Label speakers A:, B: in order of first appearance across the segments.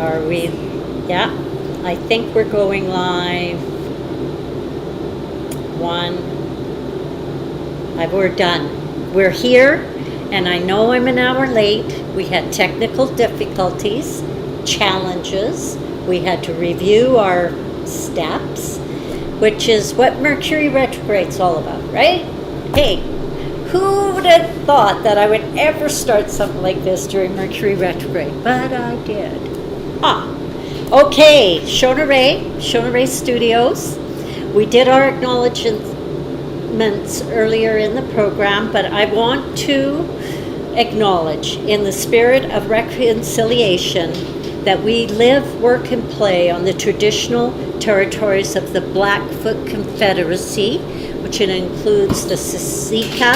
A: Are we? Yeah, I think we're going live. We're done. We're here, and I know I'm an hour late. We had technical difficulties, challenges. We had to review our steps, which is what Mercury retrograde's all about, right? Hey, who would have thought that I would ever start something like this during Mercury retrograde? But I did. Okay, Shona Rae Studios. We did our acknowledgements earlier in the program, but I want to acknowledge, in the spirit of reconciliation, that we live, work, and play on the traditional territories of the Blackfoot Confederacy, which includes the Siksika,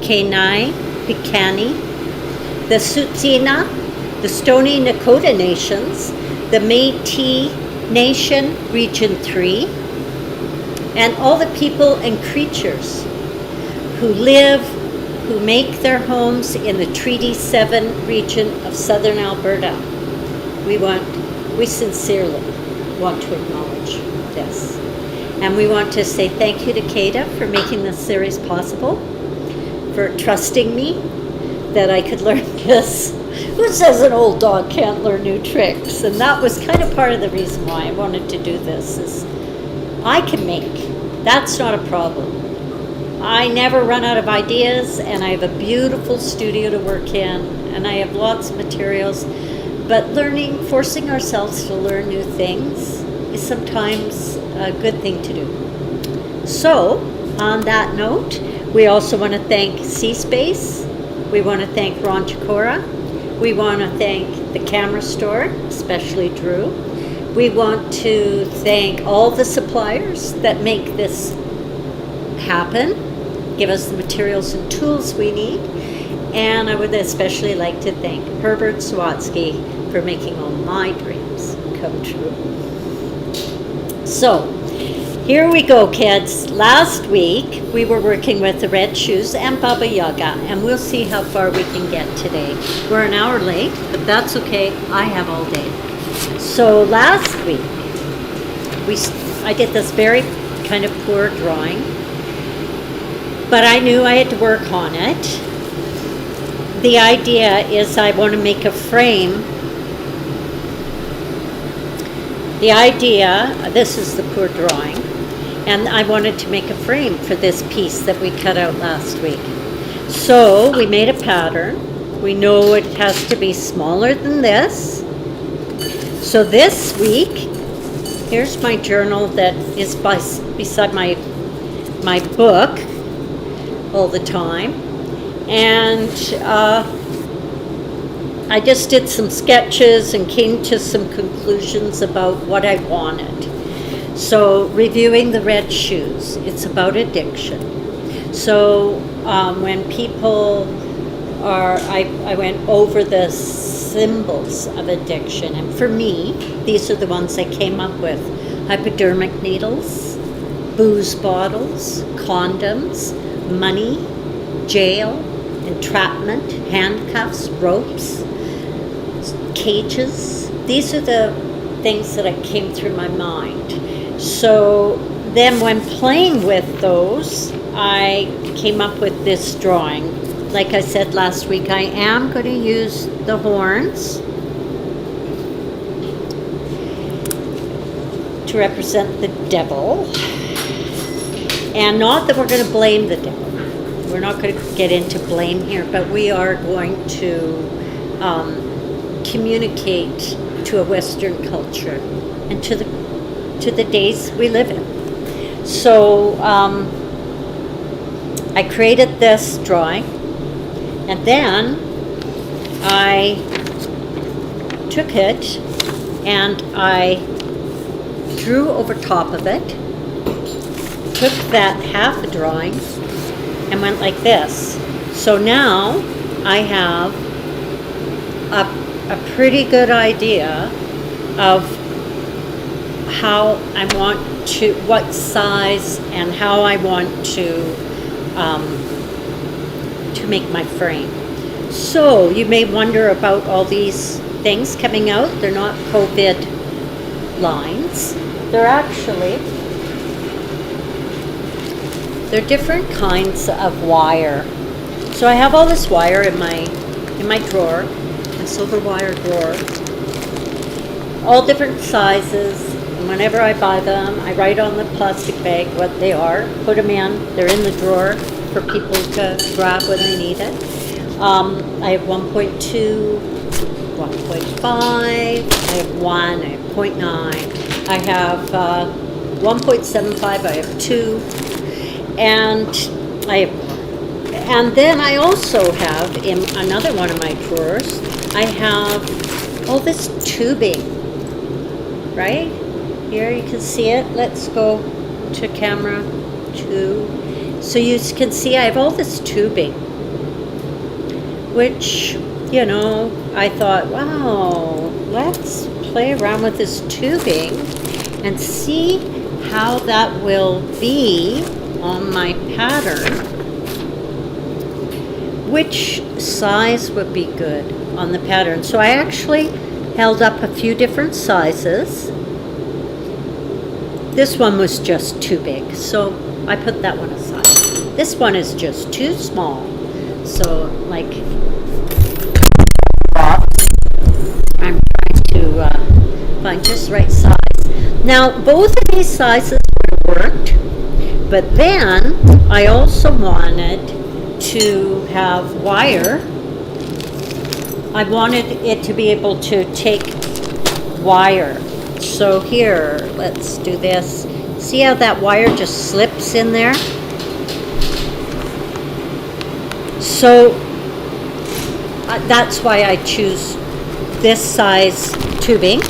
A: Kainai, Piikani, the Tsuut'ina, the Stoney Nakoda Nations, the Métis Nation, Region 3, and all the people and creatures who make their homes in the Treaty 7 region of southern Alberta. We sincerely want to acknowledge this. And we want to say thank you to Kata for making this series possible, for trusting me that I could learn this. Who says an old dog can't learn new tricks? And that was kind of part of the reason why I wanted to do this, is I can make. That's not a problem. I never run out of ideas, and I have a beautiful studio to work in, and I have lots of materials. But forcing ourselves to learn new things is sometimes a good thing to do. So, on that note, we also want to thank C-Space. We want to thank Ron Chikora. We want to thank the Camera Store, especially Drew. We want to thank all the suppliers that make this happen, give us the materials and tools we need. And I would especially like to thank Herbert Swatsky for making all my dreams come true. So, here we go, kids. Last week, we were working with the Red Shoes and Baba Yaga, and we'll see how far we can get today. We're an hour late, but that's okay. I have all day. So last week, I did this very kind of poor drawing, but I knew I had to work on it. The idea is I want to make a frame. This is the poor drawing, and I wanted to make a frame for this piece that we cut out last week. So we made a pattern. We know it has to be smaller than this. So this week, here's my journal that is beside my book all the time. And I just did some sketches and came to some conclusions about what I wanted. So reviewing the Red Shoes, it's about addiction. So when people I went over the symbols of addiction, and for me, these are the ones I came up with: hypodermic needles, booze bottles, condoms, money, jail, entrapment, handcuffs, ropes, cages. These are the things that came through my mind. So then when playing with those, I came up with this drawing. Like I said last week, I am going to use the horns to represent the devil. And not that we're going to blame the devil. We're not going to get into blame here, but we are going to communicate to a Western culture and to the days we live in. So I created this drawing, and then I took it and I drew over top of it, took that half a drawing and went like this. So now I have a pretty good idea of how I want to, what size and how I want to make my frame. So you may wonder about all these things coming out. They're not COVID lines. They're different kinds of wire. So I have all this wire in my drawer, my silver wire drawer, all different sizes. And whenever I buy them, I write on the plastic bag what they are, put them in. They're in the drawer for people to grab when they need it. I have 1.2, 1.5, I have 1, I have 0.9, I have 1.75, I have 2, and then I also have in another one of my drawers, I have all this tubing, right? Here you can see it. Let's go to camera 2. So you can see I have all this tubing, which, you know, I thought, wow, let's play around with this tubing and see how that will be on my pattern. Which size would be good on the pattern? So I actually held up a few different sizes. This one was just too big, so I put that one aside. This one is just too small. So, like, I'm trying to find just the right size. Now, both of these sizes would have worked, but then I also wanted to have wire. I wanted it to be able to take wire. So here, let's do this. See how that wire just slips in there? So that's why I choose this size tubing.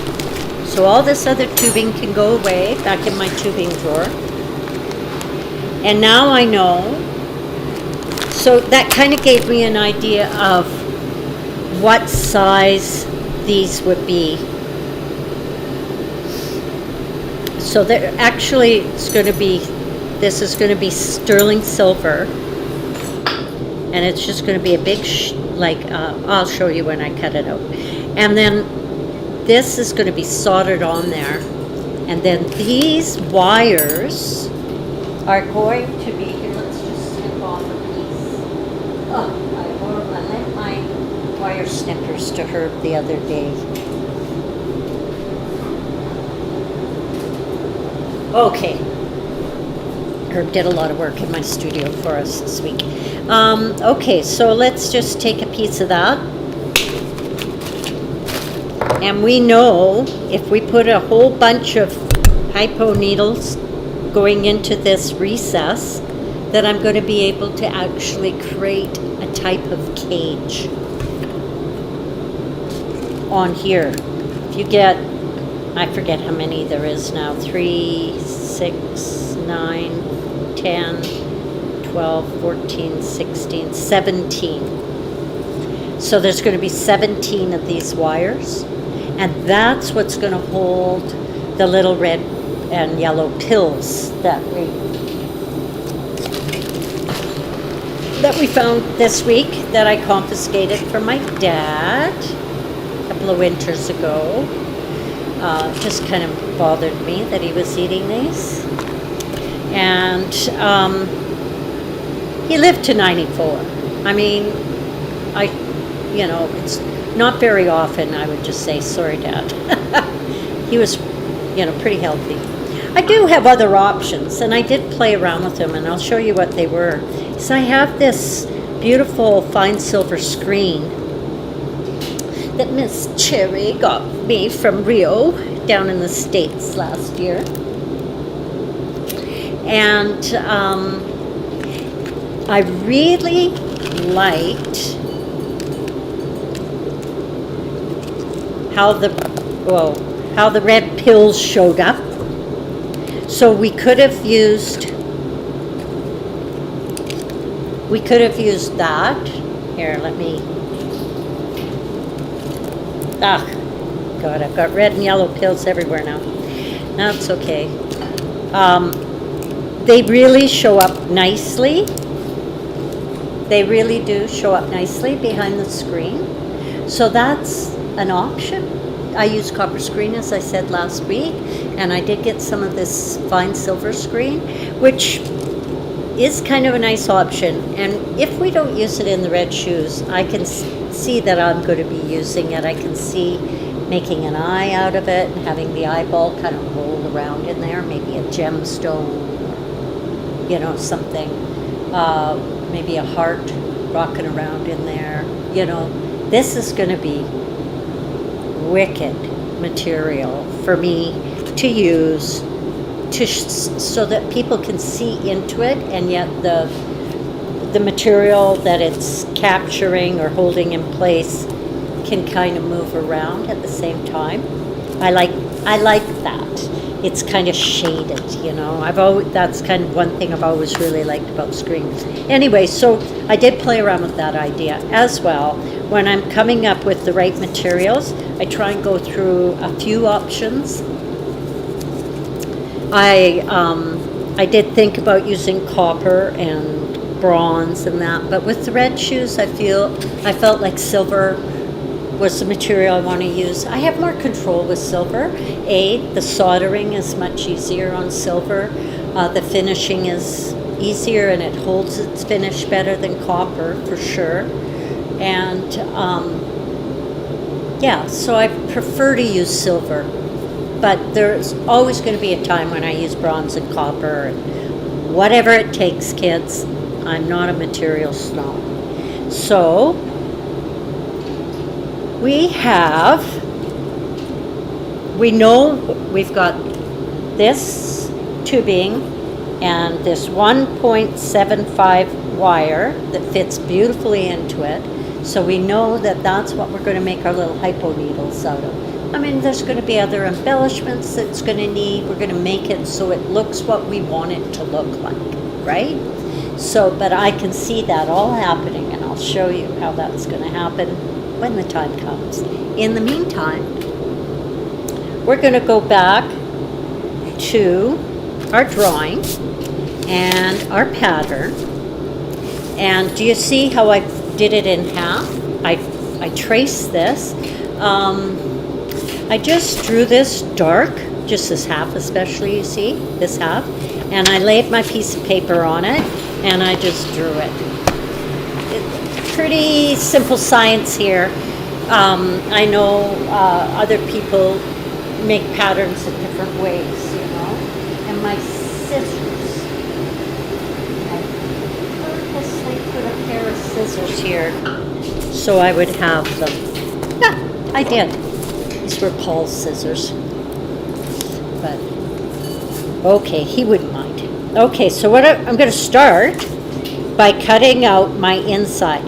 A: So all this other tubing can go away back in my tubing drawer. And now I know. So that kind of gave me an idea of what size these would be. So there actually it's going to be, this is going to be sterling silver. And it's just going to be a big, I'll show you when I cut it out. And then this is going to be soldered on there. And then these wires are going to be, here, let's just snip off a piece. Oh, I lent my wire snippers to Herb the other day. Okay. Herb did a lot of work in my studio for us this week. Okay, so let's just take a piece of that. And we know if we put a whole bunch of hypo needles going into this recess, that I'm going to be able to actually create a type of cage on here. If you get, I forget how many there is now, 3, 6, 9, 10, 12, 14, 16, 17. So there's going to be 17 of these wires, and that's what's going to hold the little red and yellow pills that we found this week, that I confiscated from my dad a couple of winters ago. Just kind of bothered me that he was eating these. And he lived to 94. I mean, it's not very often I would just say, sorry, Dad. He was, pretty healthy. I do have other options, and I did play around with them, and I'll show you what they were. So I have this beautiful fine silver screen that Miss Cherry got me from Rio down in the States last year. And I really liked how the red pills showed up. So we could have used that. Here, let me. Ah, God, I've got red and yellow pills everywhere now. That's okay. They really show up nicely. They really do show up nicely behind the screen. So that's an option. I use copper screen, as I said last week, and I did get some of this fine silver screen, which is kind of a nice option. And if we don't use it in the red shoes, I can see that I'm going to be using it. I can see making an eye out of it and having the eyeball kind of roll around in there, maybe a gemstone, you know, something, maybe a heart rocking around in there. You know, this is going to be wicked material for me to use so that people can see into it, and yet the material that it's capturing or holding in place can kind of move around at the same time. I like that. It's kind of shaded, you know. That's kind of one thing I've always really liked about screens. Anyway, so I did play around with that idea as well. When I'm coming up with the right materials, I try and go through a few options. I did think about using copper and bronze and that, but with the red shoes, I felt like silver was the material I want to use. I have more control with silver. The soldering is much easier on silver. The finishing is easier and it holds its finish better than copper for sure. And so I prefer to use silver. But there's always going to be a time when I use bronze and copper. And whatever it takes, kids. I'm not a material snob. So we know we've got this tubing and this 1.75 wire that fits beautifully into it. So we know that that's what we're going to make our little hypo needles out of. I mean, there's going to be other embellishments it's going to need. We're going to make it so it looks what we want it to look like, right? So, but I can see that all happening, and I'll show you how that's going to happen when the time comes. In the meantime, we're going to go back to our drawing and our pattern. And do you see how I did it in half? I traced this. I just drew this dark, just this half especially, you see, this half. And I laid my piece of paper on it, and I just drew it. Pretty simple science here. I know other people make patterns in different ways, you know. And my scissors, I purposely put a pair of scissors here so I would have them. Yeah, I did. These were Paul's scissors. But, okay, he wouldn't mind. Okay, so what I'm going to start by cutting out my inside.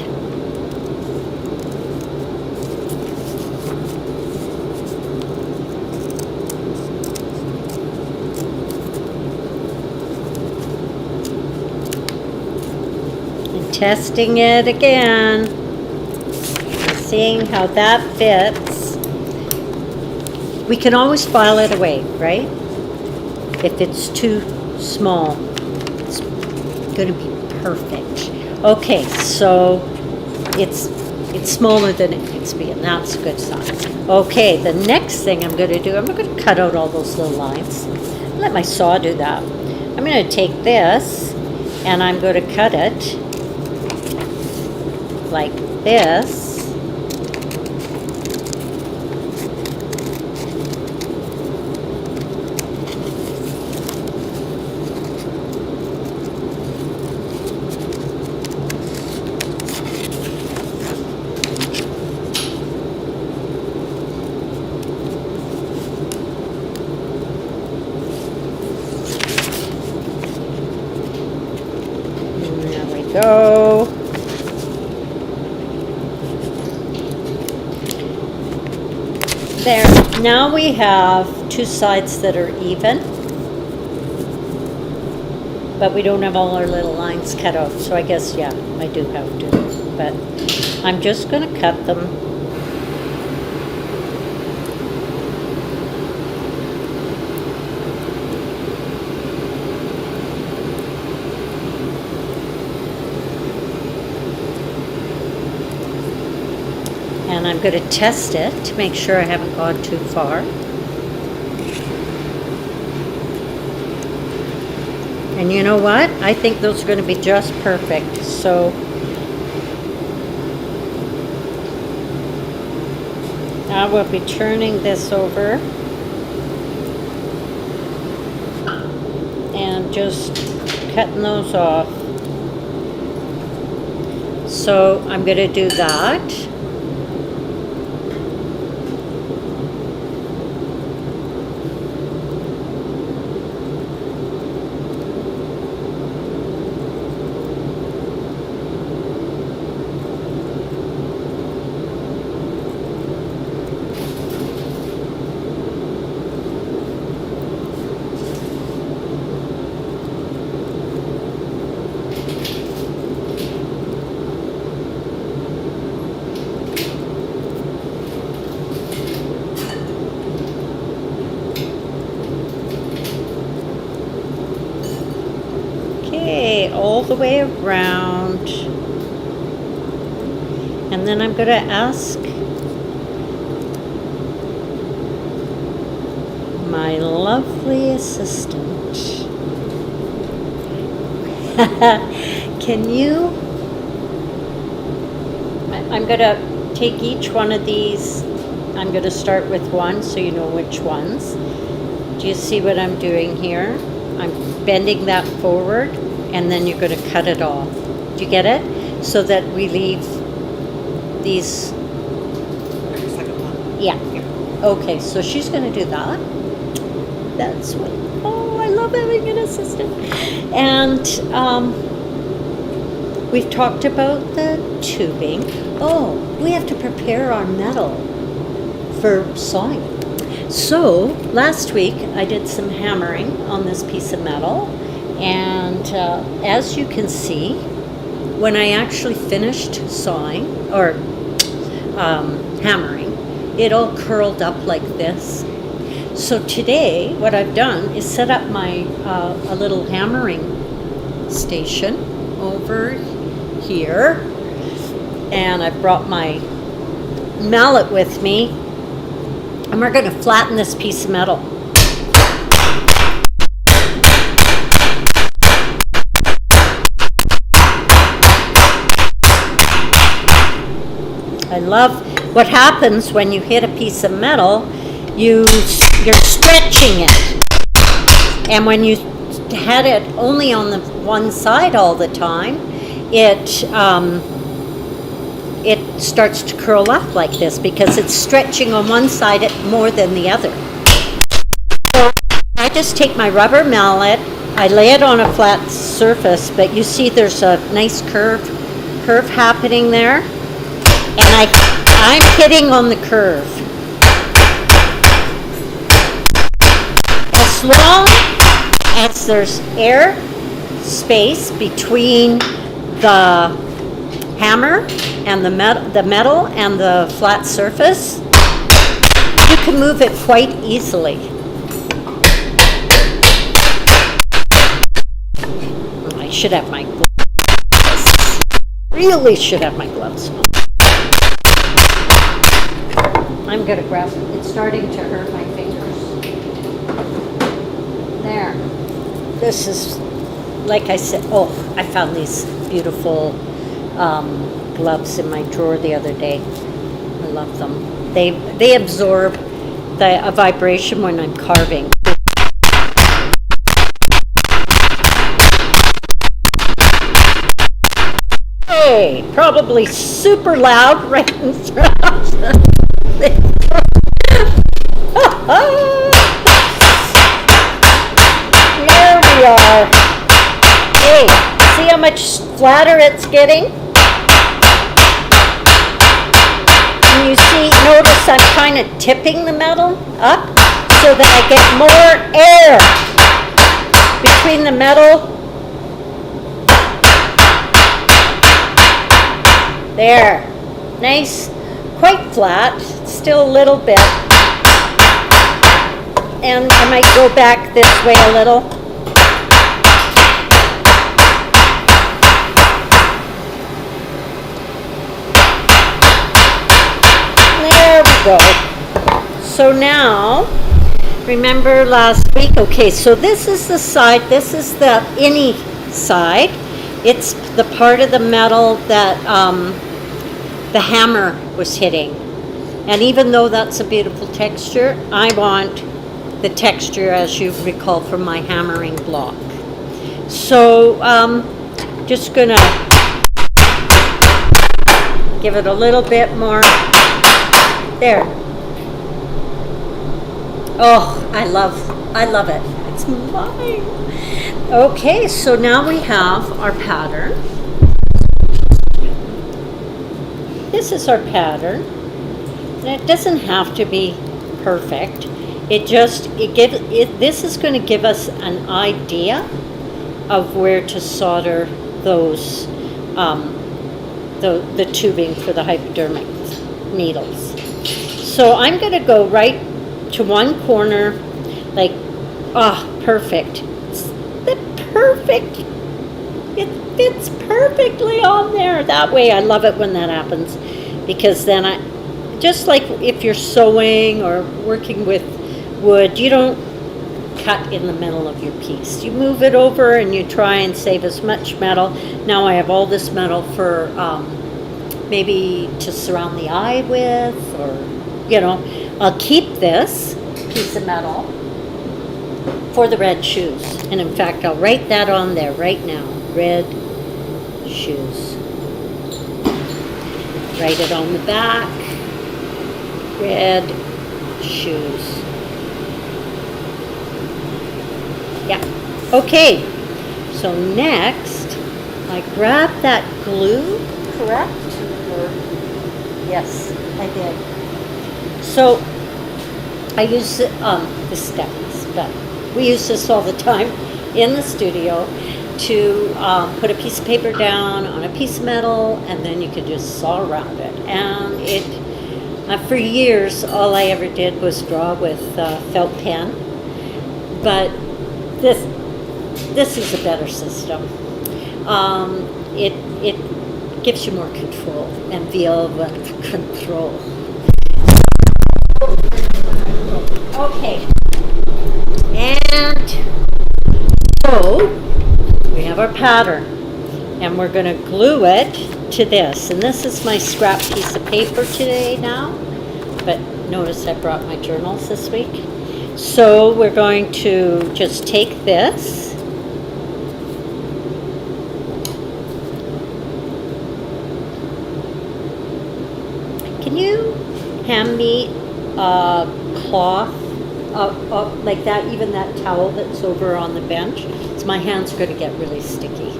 A: And testing it again. And seeing how that fits. We can always file it away, right? If it's too small, it's going to be perfect. Okay, so it's smaller than it needs to be, and that's a good sign. Okay, the next thing I'm going to do, I'm going to cut out all those little lines. Let my saw do that. I'm going to take this, and I'm going to cut it like this. Go. There. Now we have two sides that are even, but we don't have all our little lines cut out. So I guess, yeah, I do have to. But I'm just going to cut them. And I'm going to test it to make sure I haven't gone too far. And you know what? I think those are going to be just perfect. So I will be turning this over and just cutting those off. So I'm going to do that. All the way around, and then I'm going to ask my lovely assistant, can you, I'm going to take each one of these, I'm going to start with one so you know which ones. Do you see what I'm doing here? I'm bending that forward, and then you're going to cut it off. Do you get it? So that we leave these. Yeah. Okay, so she's going to do that. That's what. Oh, I love having an assistant. And we've talked about the tubing. Oh, we have to prepare our metal for sawing. So last week I did some hammering on this piece of metal. And as you can see, when I actually finished sawing or hammering, it all curled up like this. So today, what I've done is set up my a little hammering station over here, and I've brought my mallet with me, and we're going to flatten this piece of metal. I love what happens when you hit a piece of metal. You're stretching it, and when you had it only on the one side all the time, it starts to curl up like this because it's stretching on one side more than the other. So I just take my rubber mallet, I lay it on a flat surface, but you see there's a nice curve happening there. And I'm hitting on the curve. As long as there's air space between the hammer and the metal and the flat surface, you can move it quite easily. I should have my gloves. Really should have my gloves on. I'm going to grab it. It's starting to hurt my fingers. There. This is, like I said, oh, I found these beautiful gloves in my drawer the other day. I love them. They absorb a vibration when I'm carving. Hey, probably super loud right in front of them. There we are. Hey, see how much flatter it's getting? And you see, notice I'm kind of tipping the metal up so that I get more air between the metal. There. Nice. Quite flat, still a little bit, and I might go back this way a little. go. So now, remember last week? Okay, so this is the side, this is the innie side. It's the part of the metal that the hammer was hitting. And even though that's a beautiful texture, I want the texture, as you recall, from my hammering block. So just gonna give it a little bit more. There. Oh, I love it. It's mine. Okay, so now we have our pattern. This is our pattern. And it doesn't have to be perfect. This is going to give us an idea of where to solder those the tubing for the hypodermic needles. So I'm going to go right to one corner, like, perfect. It fits perfectly on there. That way, I love it when that happens, because then just like if you're sewing or working with wood, you don't cut in the middle of your piece. You move it over and you try and save as much metal. Now I have all this metal for maybe to surround the eye with, or, I'll keep this piece of metal for the red shoes. And in fact, I'll write that on there right now. Red shoes. Write it on the back. Red shoes. Yeah. Okay. So next, I grab that glue, correct? Yes, I did. So I use this steps, but we use this all the time in the studio to put a piece of paper down on a piece of metal, and then you can just saw around it. And for years, all I ever did was draw with felt pen, but this is a better system. It gives you more control and feel control. Okay, and so we have our pattern, and we're going to glue it to this. And this is my scrap piece of paper today now, but notice I brought my journals this week. So we're going to just take this. Can you hand me a cloth like that, even that towel that's over on the bench? So my hand's going to get really sticky.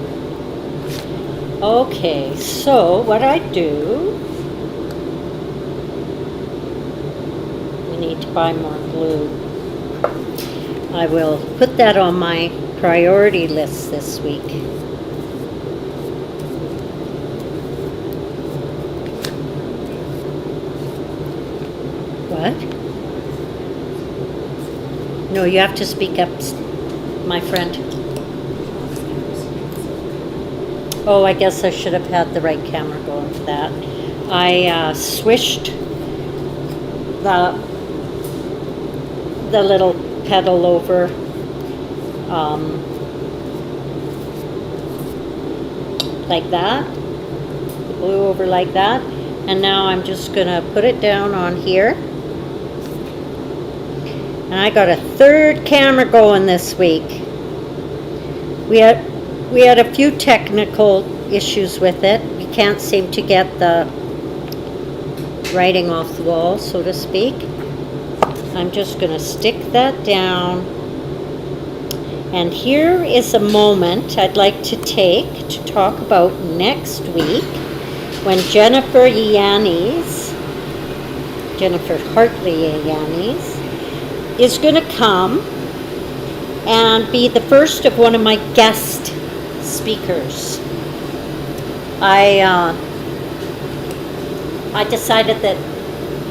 A: Okay, so what I do, we need to buy more glue. I will put that on my priority list this week. What? No, you have to speak up, my friend. Oh, I guess I should have had the right camera going for that. I swished the little pedal over like that, the glue over like that, and now I'm just gonna put it down on here. And I got a third camera going this week. We had a few technical issues with it. We can't seem to get the writing off the wall, so to speak. I'm just going to stick that down. And here is a moment I'd like to take to talk about next week, when Jennifer Hartley Yannis, is going to come and be the first of one of my guest speakers. I decided that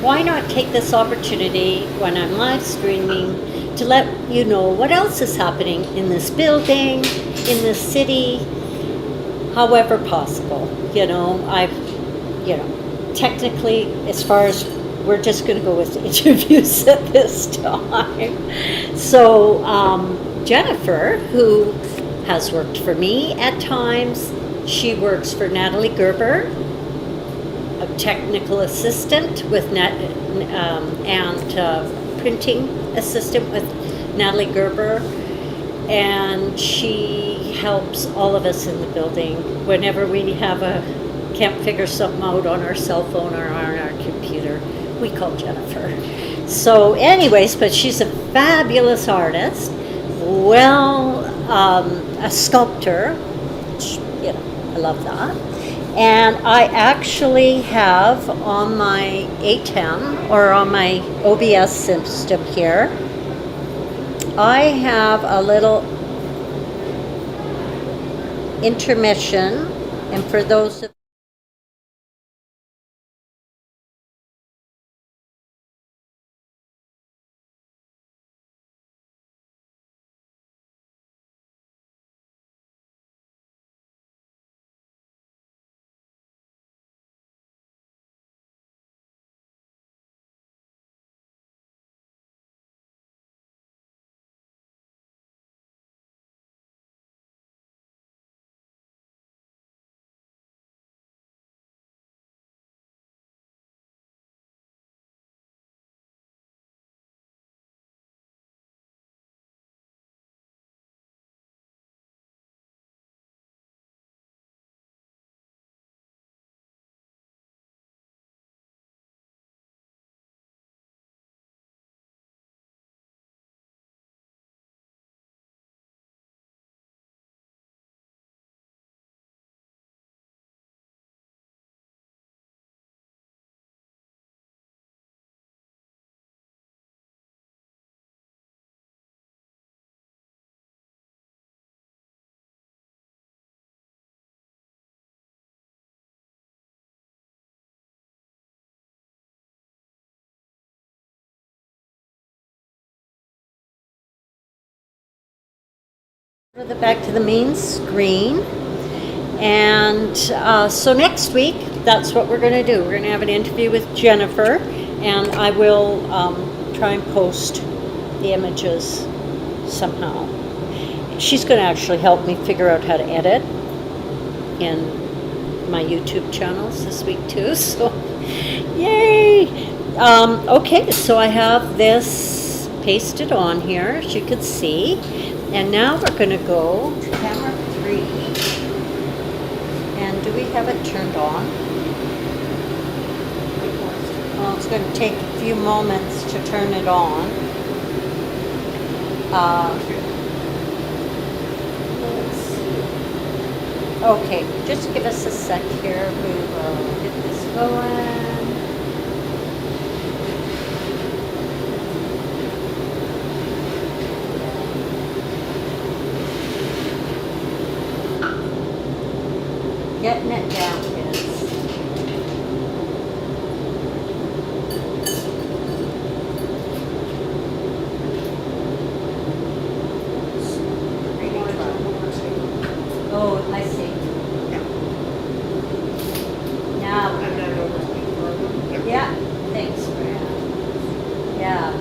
A: why not take this opportunity when I'm live streaming to let you know what else is happening in this building, in this city, however possible. Technically, as far as we're just going to go with interviews at this time. So Jennifer, who has worked for me at times, she works for Natalie Gerber, a technical assistant with printing assistant with Natalie Gerber, and she helps all of us in the building whenever we can't figure something out on our cell phone or on our computer. We call Jennifer. So anyways, but she's a fabulous artist, a sculptor, which, I love that. And I actually have on my ATEM, or on my OBS system here, I have a little intermission, and for those of back to the main screen. And so next week, that's what we're going to do. We're going to have an interview with Jennifer, and I will try and post the images somehow. She's going to actually help me figure out how to edit in my YouTube channels this week too, so yay! Okay, so I have this pasted on here, as you can see, and now we're going to go to camera 3. And do we have it turned on? Well, it's going to take a few moments to turn it on. Let's see. Okay, just give us a sec here. We will get this going. Getting it down, kids. Oh, I see. Now. Yeah, thanks, Brad. Yeah.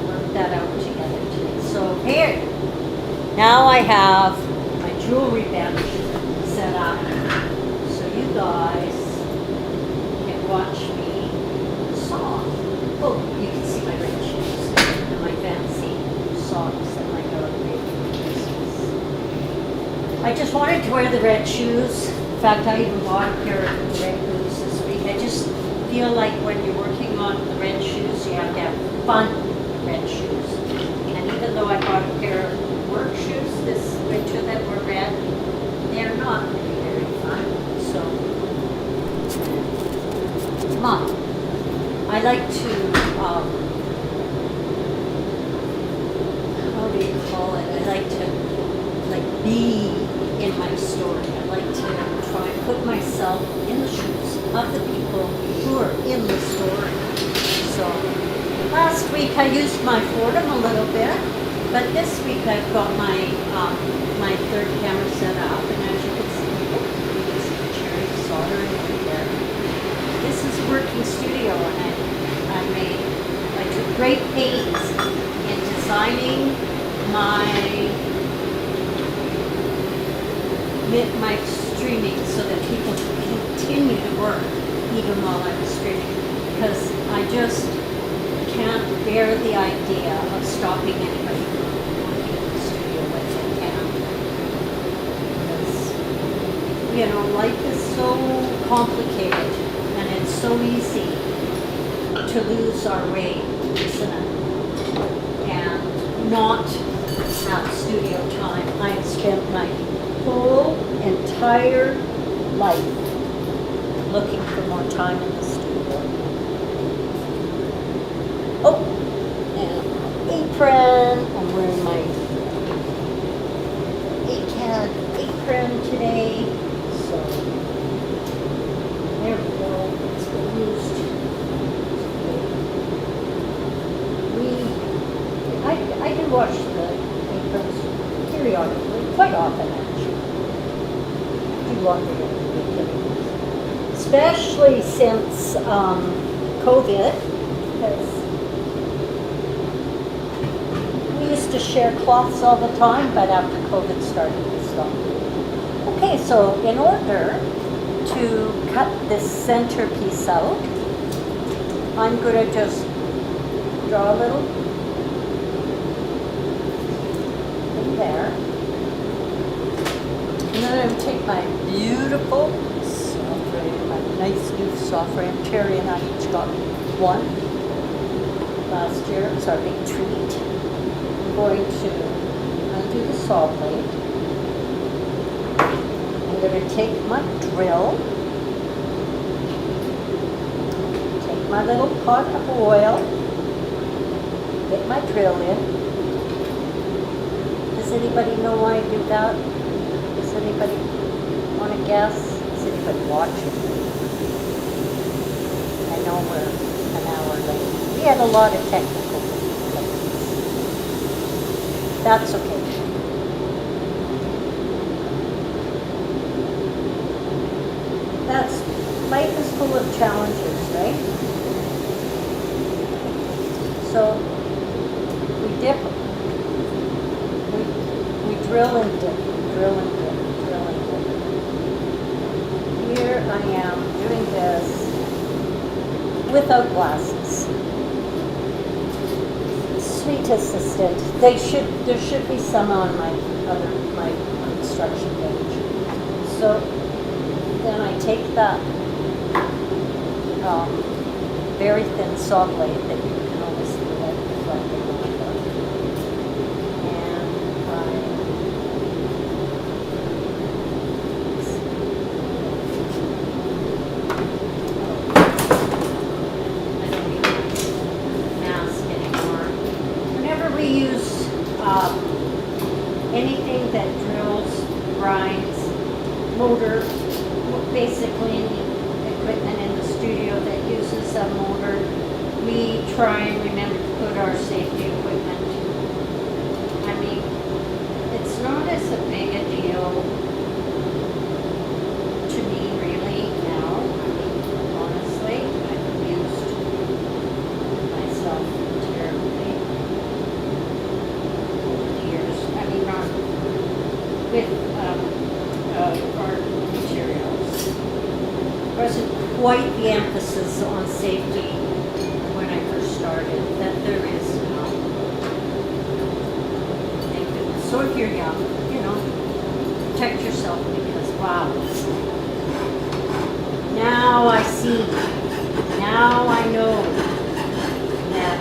A: Work that out together too. So here, now I have my jewelry bench set up, so you guys can watch me saw. Oh, you can see my red shoes and my fancy socks that my daughter made for Christmas. I just wanted to wear the red shoes. In fact, I even bought a pair of red boots this week. I just feel like when you're working on the red shoes, you have to have fun red shoes. And even though I bought a pair of work shoes this winter that were red, they're not really very fun, so come on. I like to, how do you call it? I like to, be in my story. I like to try and put myself in the shoes of the people who are in the story. So last week I used my Fordham a little bit, but this week I've got my my third camera set up, and as you can see, this cherry soldering over there. This is work working studio, and I took great pains in designing my streaming so that people could continue to work even while I was streaming, because I just can't bear the idea of stopping anybody from working in the studio with it. And because, you know, life is so complicated and it's so easy to lose our way, isn't it? And not have studio time. I have spent my whole entire life looking for more time in the studio. Oh, and apron. I'm wearing my ACAD apron today. So there we go. It's been used. I do wash the aprons periodically, quite often actually. I do laundry every week, especially since COVID, because we used to share cloths all the time, but after COVID started, we stopped. Okay, so in order to cut this center piece out, I'm going to just draw a little in there. And then I'm going to take my beautiful soft frame, my nice new soft frame. Terry and I each got one last year. It's our big treat. I'm going to undo the saw blade. I'm going to take my drill, take my little pot of oil, get my drill in. Does anybody know why I do that? Does anybody want to guess? Is anybody watching? I know we're an hour late. We had a lot of technical difficulties. That's okay. Life is full of challenges, right? So we dip, we drill and dip, drill and dip, drill and dip. Here I am doing this without glasses. Sweet assistant. There should be some on my instruction page. So then I take that very thin saw blade that you can always see that reflecting on the board. And I don't need a mask anymore. Whenever we use anything that drills, grinds, motor, basically any equipment in the studio that uses a motor, we try and remember to put our safety equipment. I mean, it's not as a big a deal to me really now. I mean, honestly, I've used myself terribly over the years. I mean, not with art materials. There wasn't quite the emphasis on safety when I first started that there is now. Thank goodness. So if you're young, you know, protect yourself, because wow. Now I see. Now I know that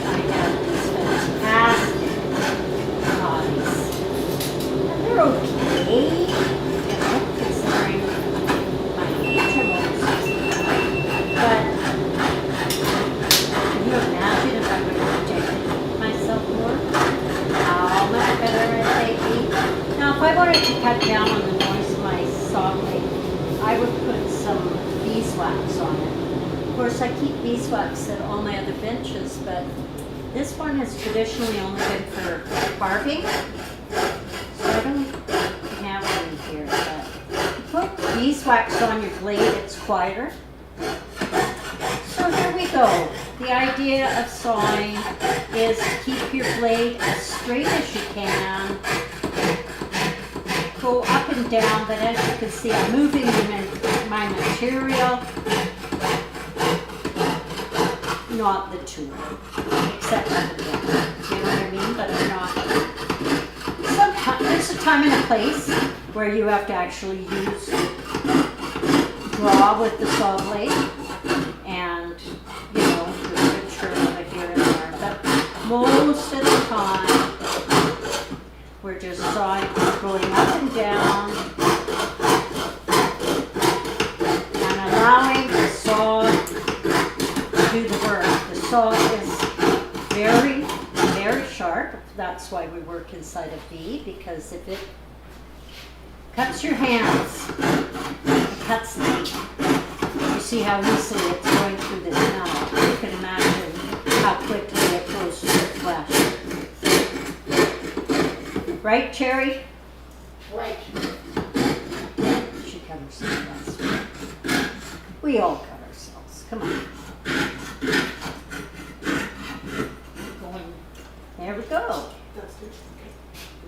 A: I have these fantastic bodies. And they're okay. If I wanted to cut down on the noise of my saw blade, I would put some beeswax on it. Of course, I keep beeswax at all my other benches, but this one has traditionally only been for carving, so I don't have one here. But put beeswax on your blade, it's quieter. So here we go. The idea of sawing is to keep your blade as straight as you can. Go up and down, but as you can see, I'm moving my material, not the tool, except up and down. You know what I mean? But I'm not. Sometimes there's a time and a place where you have to actually draw with the saw blade, and you know, do a good turn of it here and there. But most of the time, we're just sawing, going up and down, and allowing the saw to do the work. The saw is very, very sharp. That's why we work inside a V, because if it cuts your hands, it cuts the meat. You see how easily it's going through this metal. You can imagine how quickly it goes through the flesh. Right, Cherry?
B: Right.
A: She cut herself last week. We all cut ourselves. Come on. There we go.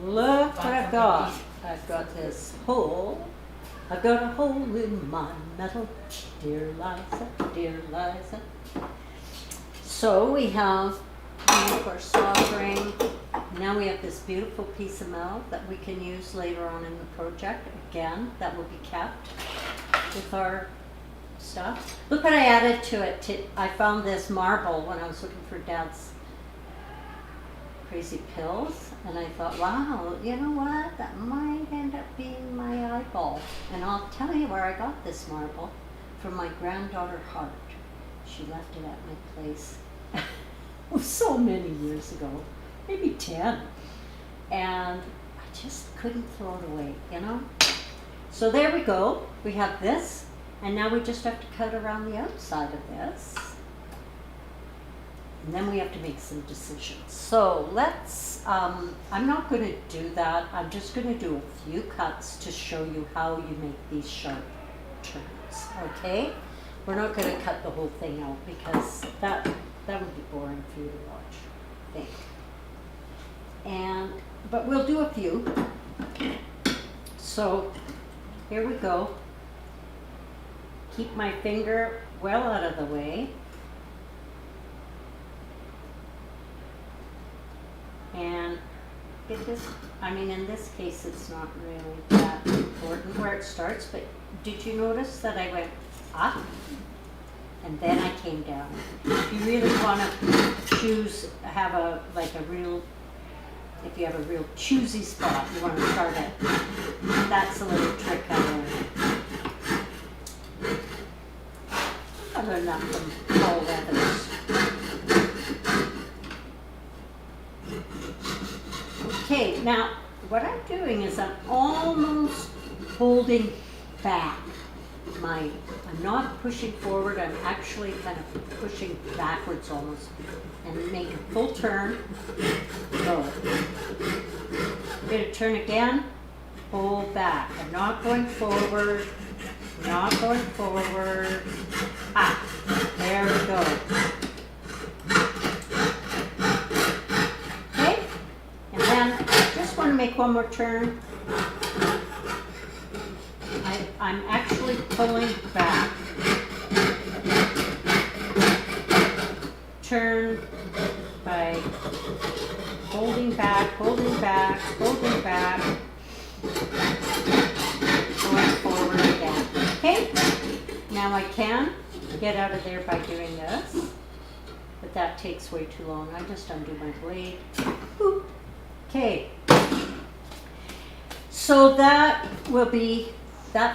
A: Look what I've got. I've got this hole. I've got a hole in my metal. Dear Liza, dear Liza. So we have our saw frame. Now we have this beautiful piece of metal that we can use later on in the project. Again, that will be kept with our stuff. Look what I added to it. I found this marble when I was looking for Dad's crazy pills, and I thought, wow, you know what? That might end up being my eyeball. And I'll tell you where I got this marble. From my granddaughter Hart. She left it at my place so many years ago, maybe 10. And I just couldn't throw it away, you know? So there we go. We have this, and now we just have to cut around the outside of this. And then we have to make some decisions. So let's, I'm not going to do that. I'm just going to do a few cuts to show you how you make these sharp turns, okay? We're not going to cut the whole thing out because that would be boring for you to watch, I think. But we'll do a few. So here we go. Keep my finger well out of the way. And it is, I mean, in this case, it's not really that important where it starts, but did you notice that I went up and then I came down? If you really want to have a real, if you have a real choosy spot, you want to start it. That's a little trick I learned. I learned that from Paul Rivets. Okay, now what I'm doing is I'm almost holding back I'm not pushing forward, I'm actually kind of pushing backwards almost, and make a full turn, go. Get a turn again, pull back. I'm not going forward, not going forward. Ah, there we go. Okay, and then I just want to make one more turn. I'm actually pulling back. Turn by holding back, holding back, holding back, going forward again. Okay, now I can get out of there by doing this, but that takes way too long. I just undo my blade. Boop. Okay, so that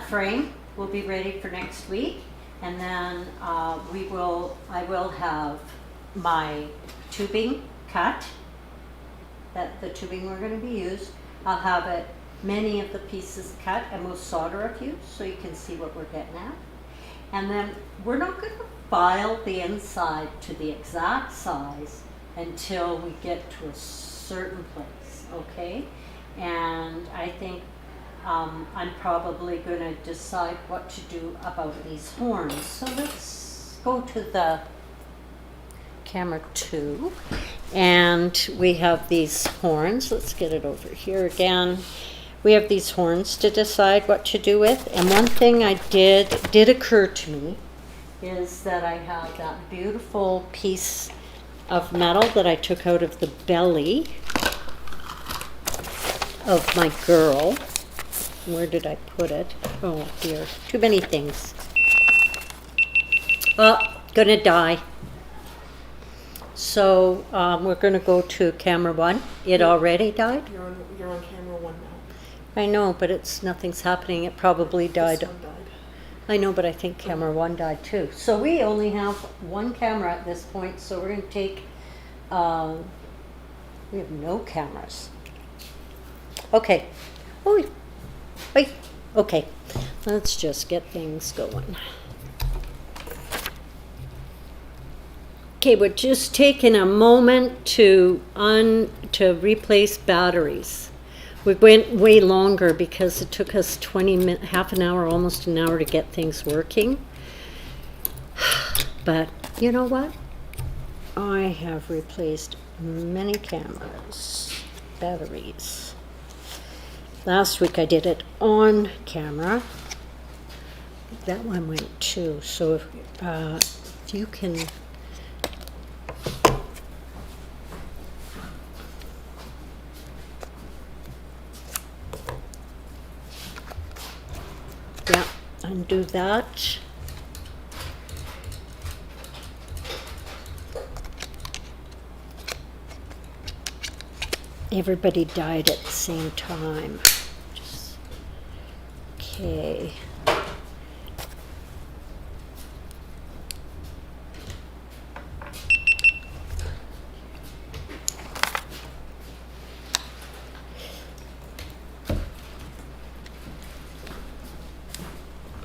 A: frame will be ready for next week, and then I will have my tubing cut, the tubing we're going to be used. I'll have many of the pieces cut, and we'll solder a few so you can see what we're getting at. And then we're not going to file the inside to the exact size until we get to a certain place, okay? And I think I'm probably going to decide what to do about these horns. So let's go to the camera 2. And we have these horns. Let's get it over here again. We have these horns to decide what to do with. And one thing I did occur to me is that I have that beautiful piece of metal that I took out of the belly of my girl. Where did I put it? Oh dear, too many things. Oh, gonna die. So we're gonna go to camera 1. It already died?
B: You're on camera 1 now.
A: I know, but nothing's happening. It probably died.
B: This one died.
A: I know, but I think camera 1 died too. So we only have one camera at this point, so we're going to take, we have no cameras. Okay. Oh, wait. Okay. Let's just get things going. Okay, we're just taking a moment to replace batteries. We went way longer because it took us half an hour, almost an hour to get things working. But you know what? I have replaced many cameras, batteries. Last week I did it on camera. That one went too. So if you can. Yeah, undo that. Everybody died at the same time. Okay.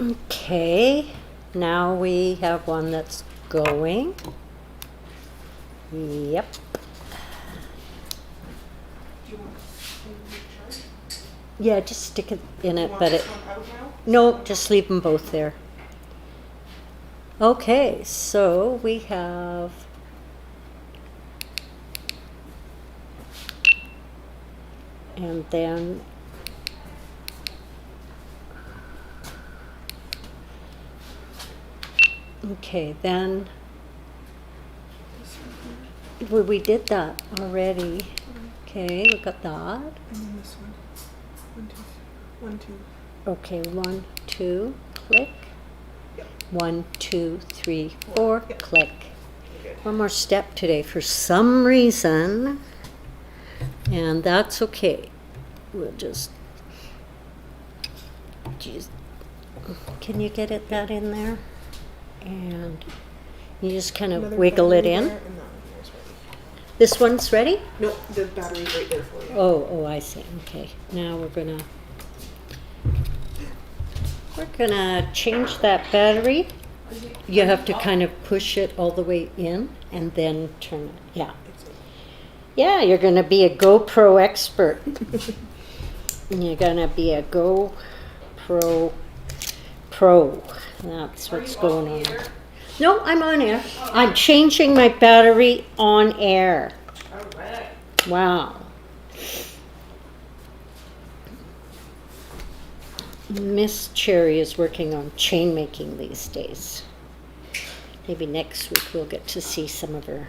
A: Okay, now we have one that's going. Yep.
B: Do you want to charge?
A: Yeah, just stick it in it,
B: Want
A: but
B: this
A: it.
B: one out now?
A: No, just leave them both there. Okay, so we have. And then. Okay, then. Well, we did that already. Okay, we got that.
B: And then this one. 1, 2.
A: Okay, 1, 2, click.
B: Yep.
A: 1, 2, 3, 4,
B: Yep.
A: click.
B: Good.
A: One more step today for some reason, and that's okay. We'll just. Geez, can you get that in there? And you just kind of
B: Another
A: wiggle it
B: battery
A: in.
B: there, and that one there's ready.
A: This one's ready?
B: No, the battery's right there for you.
A: Oh, I see. Okay, now we're gonna change that battery. You have to kind of push it all the way in and then turn it. Yeah. Yeah, you're gonna be a GoPro expert. You're gonna be a GoPro Pro. That's what's going on. No, I'm on air. I'm changing my battery on air.
B: All right.
A: Wow. Miss Cherry is working on chain making these days. Maybe next week we'll get to see some of her.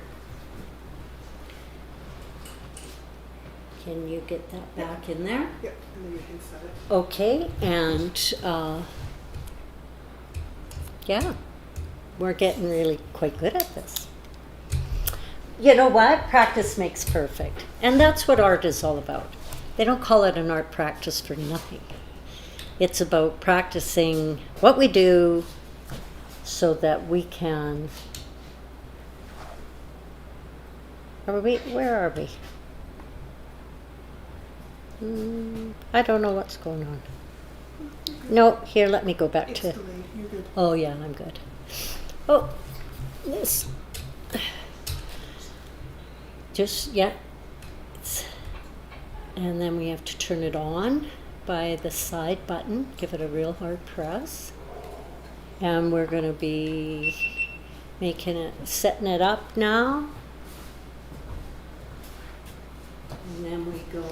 A: Can you get that back in there?
B: Yep, and then you can set it.
A: Okay, and yeah, we're getting really quite good at this. You know what? Practice makes perfect. And that's what art is all about. They don't call it an art practice for nothing. It's about practicing what we do so that we can. Where are we? I don't know what's going on. No, here, let me go back
B: It's
A: to.
B: delayed. You're good.
A: Oh, yeah, I'm good. Oh, this. Just, yeah. And then we have to turn it on. by the side button. Give it a real hard press. And we're going to be setting it up now. And then we go,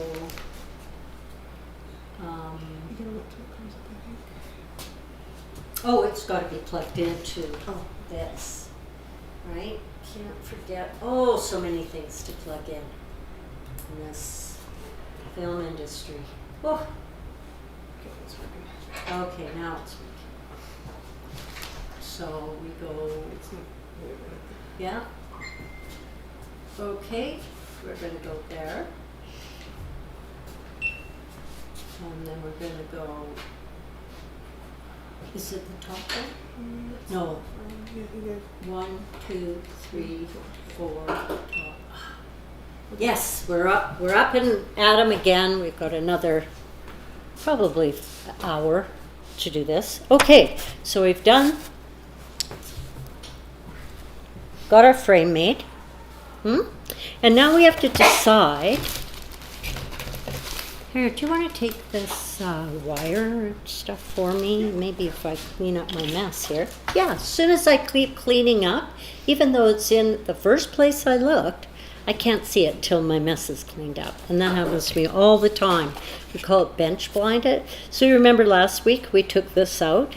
B: You gotta wait till it comes up, I think.
A: oh, it's got to be plugged into
B: Oh.
A: this, right? Can't forget, oh, so many things to plug in this film industry. Oh,
B: Okay, it's working.
A: okay, now it's working. So we go,
B: It's not, wait a minute.
A: yeah. Okay, we're going to go there. And then we're going to go, is it the top one? No,
B: Yeah, you got
A: 1, 2, 3, 4, top. Yes, we're up and at 'em again. We've got another probably hour to do this. Okay, so we've got our frame made. And now we have to decide. Here, do you want to take this wire stuff for me? Maybe if I clean up my mess here. Yeah, as soon as I keep cleaning up, even though it's in the first place I looked, I can't see it till my mess is cleaned up. And that happens to me all the time. We call it bench blinded. So you remember last week we took this out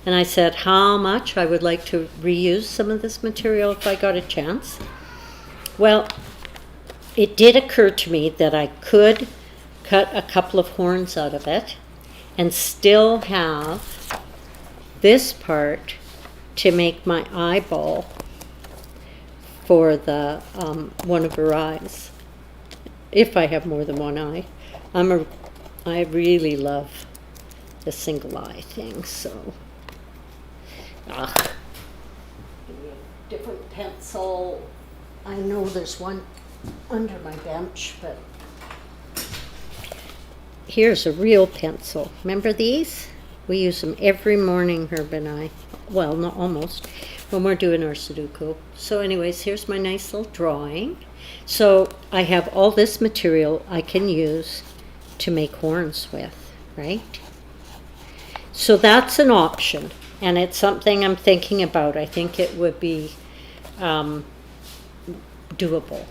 A: and I said how much I would like to reuse some of this material if I got a chance. Well, it did occur to me that I could cut a couple of horns out of it and still have this part to make my eyeball for the one of her eyes, if I have more than one eye. I really love the single eye thing, so different pencil. I know there's one under my bench, but here's a real pencil. Remember these? We use them every morning, Herb and I. Well, not almost, when we're doing our Sudoku. So anyways, here's my nice little drawing. So I have all this material I can use to make horns with, right? So that's an option, and it's something I'm thinking about. I think it would be doable.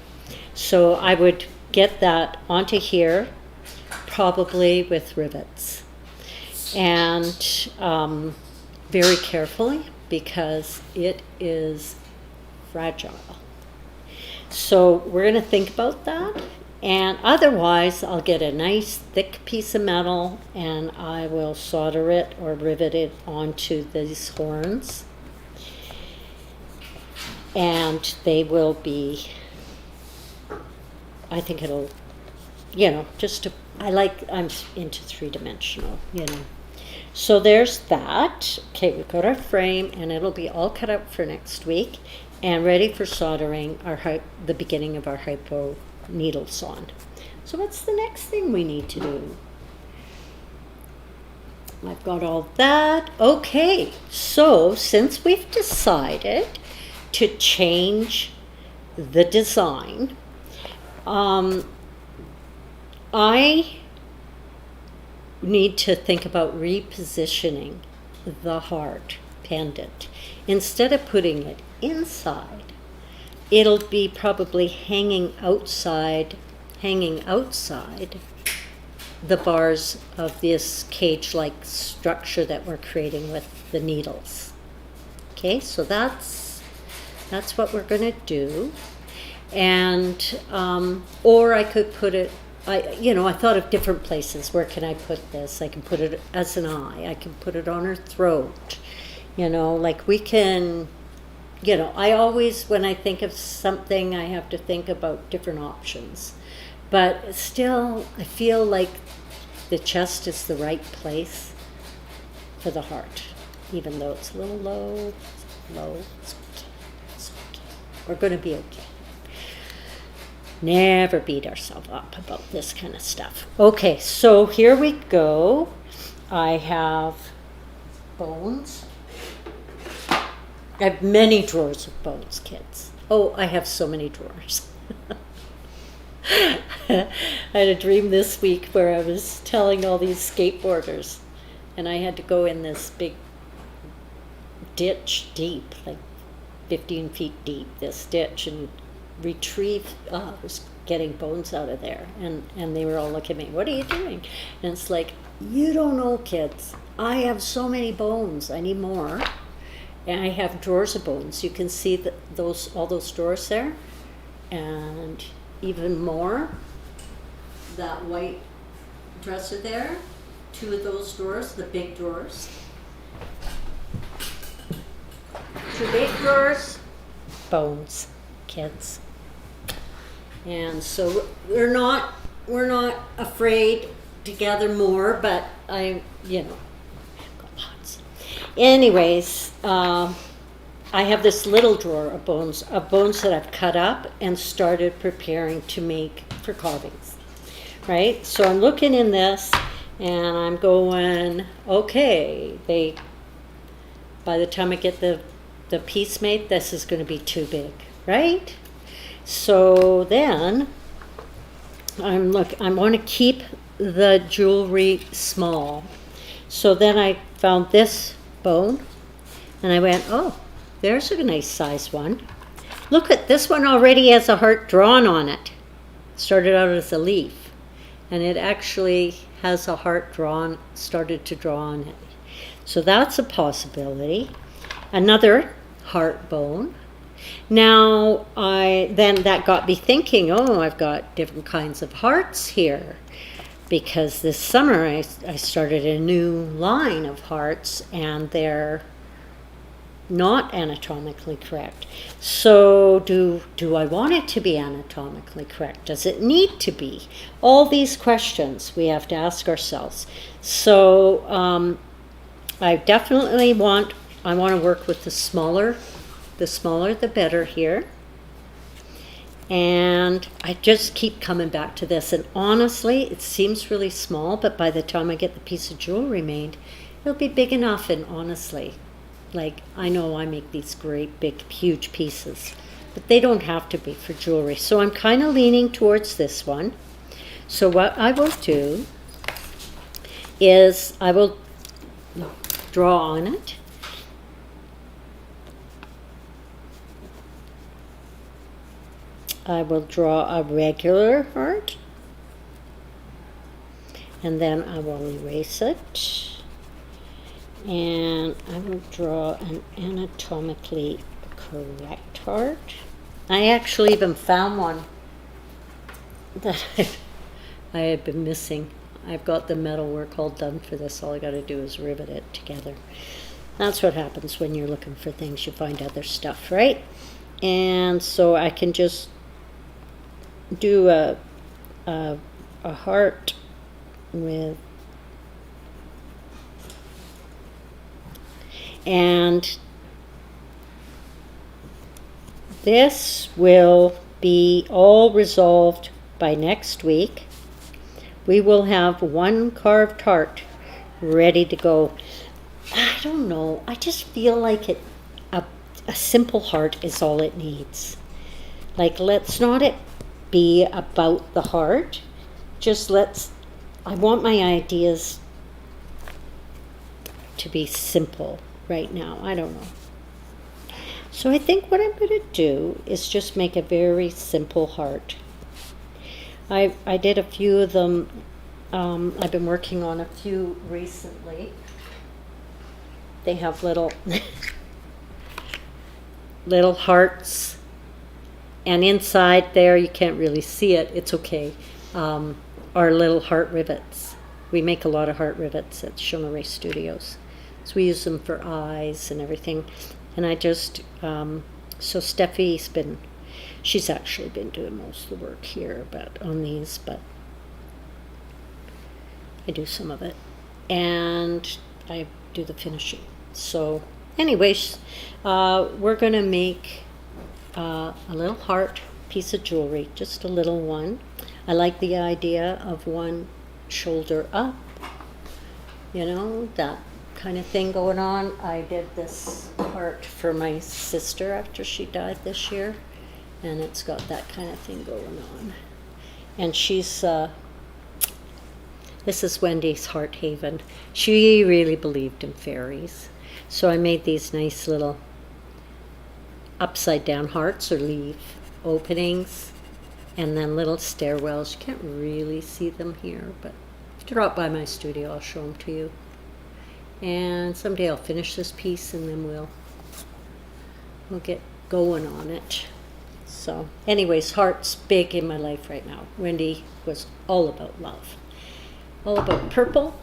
A: So I would get that onto here, probably with rivets, and very carefully because it is fragile. So we're going to think about that, and otherwise I'll get a nice thick piece of metal and I will solder it or rivet it onto these horns, and they will be, I think it'll, I'm into 3-dimensional, So there's that. Okay, we've got our frame, and it'll be all cut up for next week and ready for soldering the beginning of our hypo needles on. So what's the next thing we need to do? I've got all that. Okay, so since we've decided to change the design, I need to think about repositioning the heart pendant. Instead of putting it inside, it'll be probably hanging outside the bars of this cage-like structure that we're creating with the needles. Okay, so that's what we're going to do. And or I could put it, I thought of different places. Where can I put this? I can put it as an eye. I can put it on her throat. Like we can, I always, when I think of something, I have to think about different options. But still, I feel like the chest is the right place for the heart, even though it's a little low. It's okay. We're going to be okay. Never beat ourselves up about this kind of stuff. Okay, so here we go. I have bones. I have many drawers of bones, kids. Oh, I have so many drawers. I had a dream this week where I was telling all these skateboarders, and I had to go in this big ditch deep, like 15 feet deep, this ditch, and retrieve, I was getting bones out of there. And they were all looking at me, what are you doing? And it's like, you don't know, kids. I have so many bones. I need more. And I have drawers of bones. You can see all those drawers there. And even more, that white dresser there, 2 of those drawers, the big drawers. 2 big drawers, bones, kids. And so we're not afraid to gather more, but I've got lots. Anyways, I have this little drawer of bones that I've cut up and started preparing to make for carvings, right? So I'm looking in this and I'm going, okay, by the time I get the piece made, this is going to be too big, right? So then I want to keep the jewelry small. So then I found this bone and I went, oh, there's a nice size one. Look at this one, already has a heart drawn on it. Started out as a leaf, and it actually has a heart started to draw on it. So that's a possibility. Another heart bone. Now, then that got me thinking, oh, I've got different kinds of hearts here. Because this summer I started a new line of hearts, and they're not anatomically correct. So do I want it to be anatomically correct? Does it need to be? All these questions we have to ask ourselves. So I definitely want to work with the smaller the better here. And I just keep coming back to this. And honestly, it seems really small, but by the time I get the piece of jewelry made, it'll be big enough. And honestly, like, I know I make these great, big, huge pieces, but they don't have to be for jewelry. So I'm kind of leaning towards this one. So what I will do is I will draw on it. I will draw a regular heart, and then I will erase it, and I will draw an anatomically correct heart. I actually even found one that I had been missing. I've got the metal work all done for this. All I got to do is rivet it together. That's what happens when you're looking for things. You find other stuff, right? And so I can just do a heart with, and this will be all resolved by next week. We will have one carved heart ready to go. I don't know, I just feel like a simple heart is all it needs. Like, let's not be about the heart. Just I want my ideas to be simple right now. I don't know. So I think what I'm going to do is just make a very simple heart. I did a few of them. I've been working on a few recently. They have little hearts. And inside there, you can't really see it, it's okay, are little heart rivets. We make a lot of heart rivets at Shona Rae Studios. So we use them for eyes and everything. And I just, so she's actually been doing most of the work here, but on these, but I do some of it. And I do the finishing. So anyways, we're gonna make a little heart piece of jewelry, just a little one. I like the idea of one shoulder up, that kind of thing going on. I did this heart for my sister after she died this year, and it's got that kind of thing going on. And she's, this is Wendy's Heart Haven. She really believed in fairies. So I made these nice little upside down hearts or leaf openings, and then little stairwells. You can't really see them here, but if you drop by my studio, I'll show them to you. And someday I'll finish this piece, and then we'll get going on it. So anyways, heart's big in my life right now. Wendy was all about love, all about purple,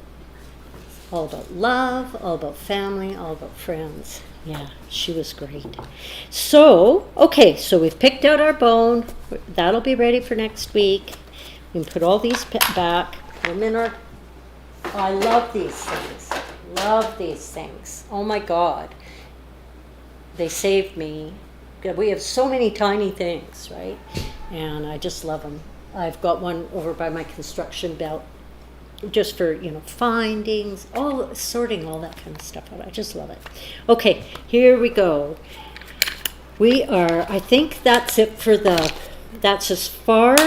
A: all about love, all about family, all about friends. Yeah, she was great. So, okay, so we've picked out our bone. That'll be ready for next week. We can put all these back, put them in our... I love these things. Love these things. Oh my God. They saved me. We have so many tiny things, right? And I just love them. I've got one over by my construction belt just for, findings, sorting all that kind of stuff out. I just love it. Okay, here we go. I think that's it for that's as far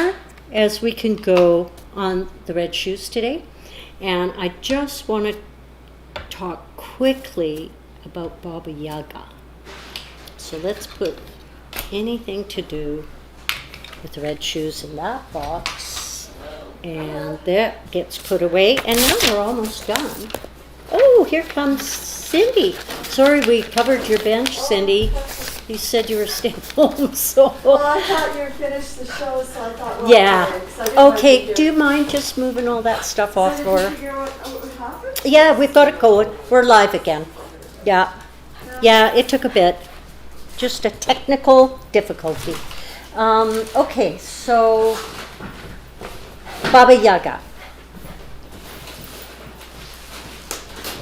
A: as we can go on the red shoes today. And I just want to talk quickly about Baba Yaga. So let's put anything to do with the red shoes in that box. And that gets put away. And now we're almost done. Oh, here comes Cindy. Sorry we covered your bench, Cindy. You said you were staying home, so...
B: Well, I thought you were finished the show, so I thought... Well,
A: yeah.
B: okay,
A: Do you mind just moving all that stuff off for her?
B: Did you figure out what happened?
A: Yeah, we've got it going. We're live again. Yeah. Yeah, it took a bit. Just a technical difficulty. Okay, so Baba Yaga.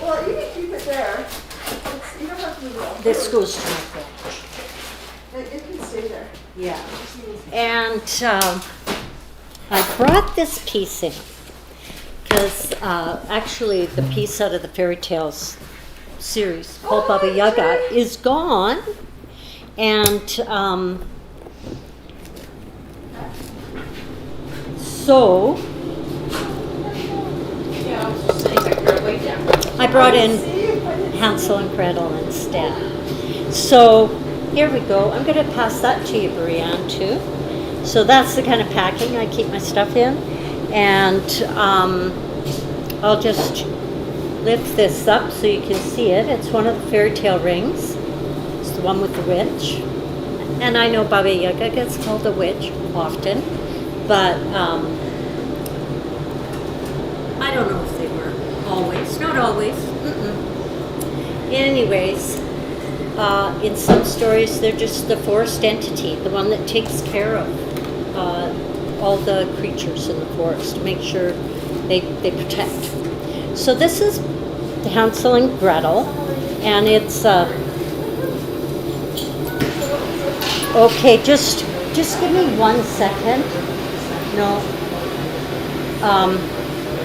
B: Well, you can keep it there. You don't have to move it all.
A: This goes to my bench.
B: It can stay there.
A: Yeah. And I brought this piece in because actually the piece out of the fairy tales series called Baba Yaga is gone. And so I brought in Hansel and Gretel instead. So here we go. I'm going to pass that to you, Brianne, too. So that's the kind of packing I keep my stuff in. And I'll just lift this up so you can see it. It's one of the fairy tale rings. It's the one with the witch. And I know Baba Yaga gets called a witch often, but I don't know if they were always. Not always. Anyways, in some stories, they're just the forest entity, the one that takes care of all the creatures in the forest to make sure they protect. So this is the Hansel and Gretel, and it's okay. Just give me 1 second. No,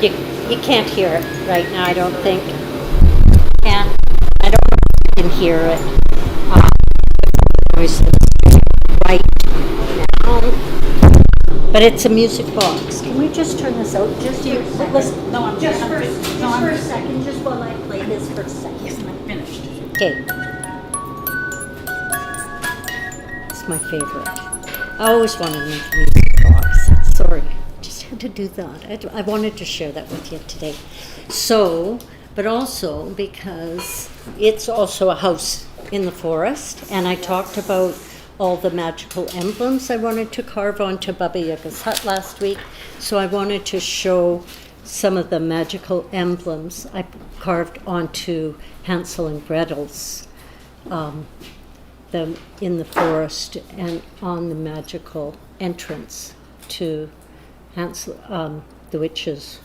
A: you can't hear it right now. I don't think, and I don't know if you can hear it. Voices right now, but it's a music box. Can we just turn this out? Just for a second.
C: No, I'm
A: Just for
C: finished. No,
A: a second, just while I play this for a second.
C: Yes, I'm finished.
A: Okay. It's my favorite. I always wanted to make a music box. Sorry, just had to do that. I wanted to share that with you today. So, but also because it's also a house in the forest, and I talked about all the magical emblems I wanted to carve onto Baba Yaga's hut last week. So I wanted to show some of the magical emblems I carved onto Hansel and Gretel's them in the forest and on the magical entrance to Hansel, the witch's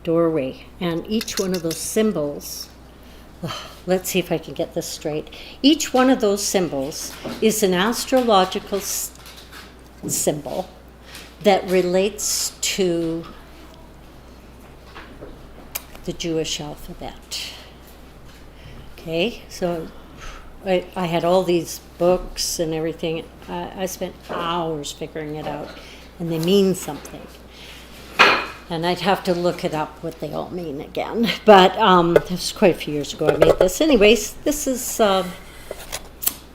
A: doorway. And each one of those symbols, let's see if I can get this straight. Each one of those symbols is an astrological symbol that relates to the Jewish alphabet. Okay, so I had all these books and everything. I spent hours figuring it out. and they mean something. And I'd have to look it up what they all mean again. But this was quite a few years ago I made this. Anyways, this is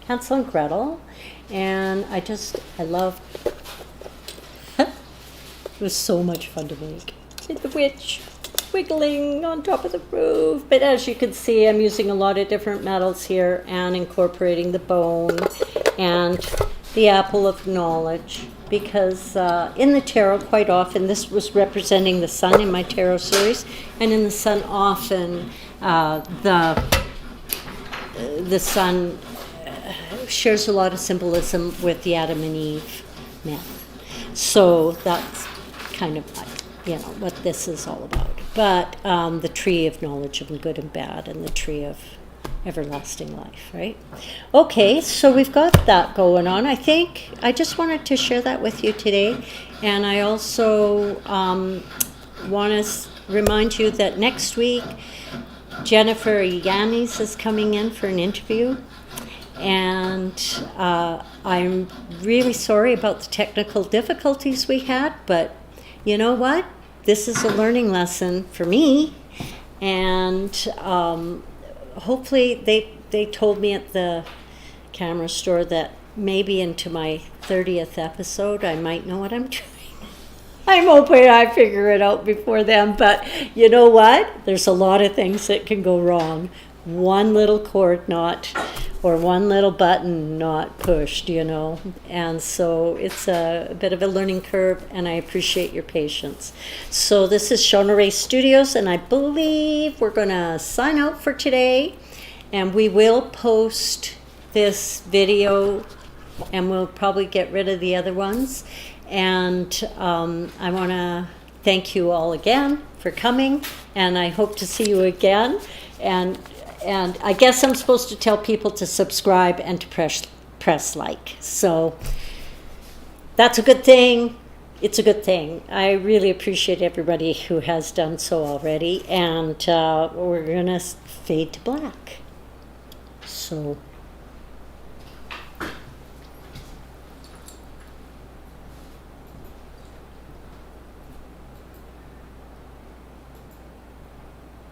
A: Hansel and Gretel. And I love, it was so much fun to make. See the witch wiggling on top of the roof. But as you can see, I'm using a lot of different metals here and incorporating the bone and the apple of knowledge. Because in the tarot, quite often, this was representing the sun in my tarot series, and in the sun, often the sun shares a lot of symbolism with the Adam and Eve myth. So that's kind of what this is all about. But the tree of knowledge of good and bad, and the tree of everlasting life, right? Okay, so we've got that going on. I think I just wanted to share that with you today. And I also want to remind you that next week, Jennifer Yannis is coming in for an interview. And I'm really sorry about the technical difficulties we had, but you know what? This is a learning lesson for me. And hopefully they told me at the camera store that maybe into my 30th episode I might know what I'm doing. I'm hoping I figure it out before then, but you know what? There's a lot of things that can go wrong. One little cord knot or one little button not pushed, and so it's a bit of a learning curve, and I appreciate your patience. So this is Shona Rae Studios, and I believe we're going to sign out for today, and we will post this video, and we'll probably get rid of the other ones. And I want to thank you all again for coming, and I hope to see you again. And I guess I'm supposed to tell people to subscribe and to press like. So that's a good thing. It's a good thing. I really appreciate everybody who has done so already. And we're going to fade to black. So